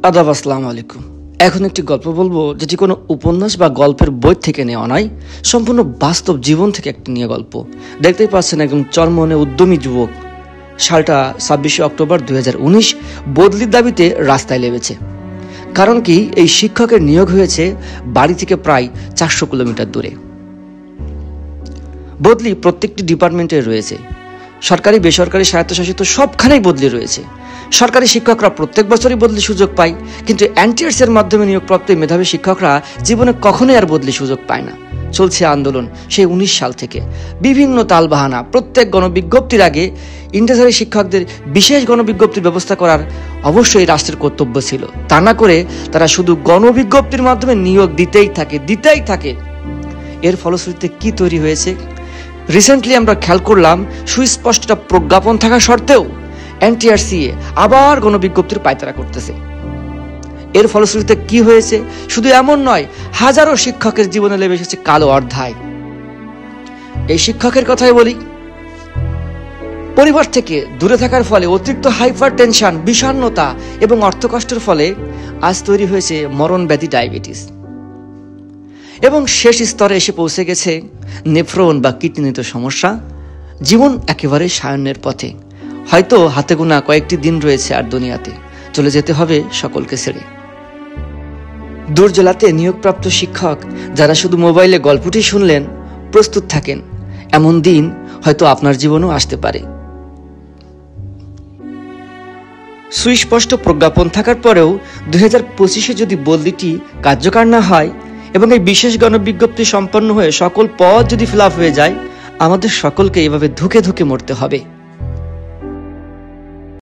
আদাব, আসসালামু আলাইকুম। এখন একটি গল্প বলবো যেটি কোনো উপন্যাস বা গল্পের বই থেকে নেওয়া নয়, সম্পূর্ণ বাস্তব জীবন থেকে একটি নিয়ে গল্প। দেখতেই পাচ্ছেন একদম চরমনে উদ্যমী যুবক সালটা 26শে অক্টোবর 2019 বদলির দাবিতে রাস্তায় নেমেছে। কারণ কি, এই শিক্ষকের নিয়োগ হয়েছে বাড়ি থেকে প্রায় 400 কিলোমিটার দূরে। বদলি প্রত্যেকটি ডিপার্টমেন্টে রয়েছে, সরকারি বেসরকারি স্বায়ত্তশাসিত সবখানেই বদলি রয়েছে। সরকারি শিক্ষকরা প্রত্যেক বছরই বদলি সুযোগ পায়, কিন্তু এনটিআরসি এর মাধ্যমে নিয়োগপ্রাপ্ত মেধাবী শিক্ষকরা জীবনে কখনোই আর বদলি সুযোগ পায় না। চলছে আন্দোলন সেই 19 সাল থেকে, বিভিন্ন তালবাহানা। প্রত্যেক গণবিজ্ঞপ্তির আগে ইন্টারভিউ শিক্ষকদের বিশেষ গণবিজ্ঞপ্তির ব্যবস্থা করার অবশ্যই রাষ্ট্রের কর্তব্য ছিল। তা না করে তারা শুধু গণবিজ্ঞপ্তির মাধ্যমে নিয়োগ দিতেই থাকে। এর ফলশ্রুতিতে কি তৈরি হয়েছে? রিসেন্টলি আমরা খেয়াল করলাম, সুস্পষ্ট প্রজ্ঞাপন থাকা সত্ত্বেও এনটিআরসি আবার গণবিজ্ঞপ্তির পায়তারা করতেছে। এর ফলশ্রুতিতে কি হয়েছে? শুধু এমন নয়, হাজারো শিক্ষকের জীবনে লেগে এসেছে কালো অধ্যায়। এই শিক্ষকের কথাই বলি। পরিবার থেকে দূরে থাকার ফলে অতিরিক্ত হাইপার টেনশন, বিষণ্ণতা এবং অর্থকষ্টের ফলে আজ তৈরি হয়েছে মরণ ব্যাধি ডায়াবেটিস, এবং শেষ স্তরে এসে পৌঁছে গেছে নেফ্রন বা কিডনিতে সমস্যা। জীবন একেবারে সায়নের পথে। হয়তো হাতে গোনা কয়েকটি দিন রয়েছে আর দুনিয়াতে, চলে যেতে হবে সকলকে ছেড়ে। দূর জেলাতে নিয়োগপ্রাপ্ত শিক্ষক যারা শুধু মোবাইলে গল্পটি শুনলেন, প্রস্তুত থাকেন, এমন দিন হয়তো আপনার জীবনেও আসতে পারে। সুস্পষ্ট প্রজ্ঞাপন থাকার পরেও 2025-এ যদি বদলিটি কার্যকর না হয় এবং এই বিশেষ গণবিজ্ঞপ্তি সম্পন্ন হয়ে সকল পদ যদি ফিল আপ হয়ে যায়, আমাদের সকলকে এভাবে ধুকে মরতে হবে।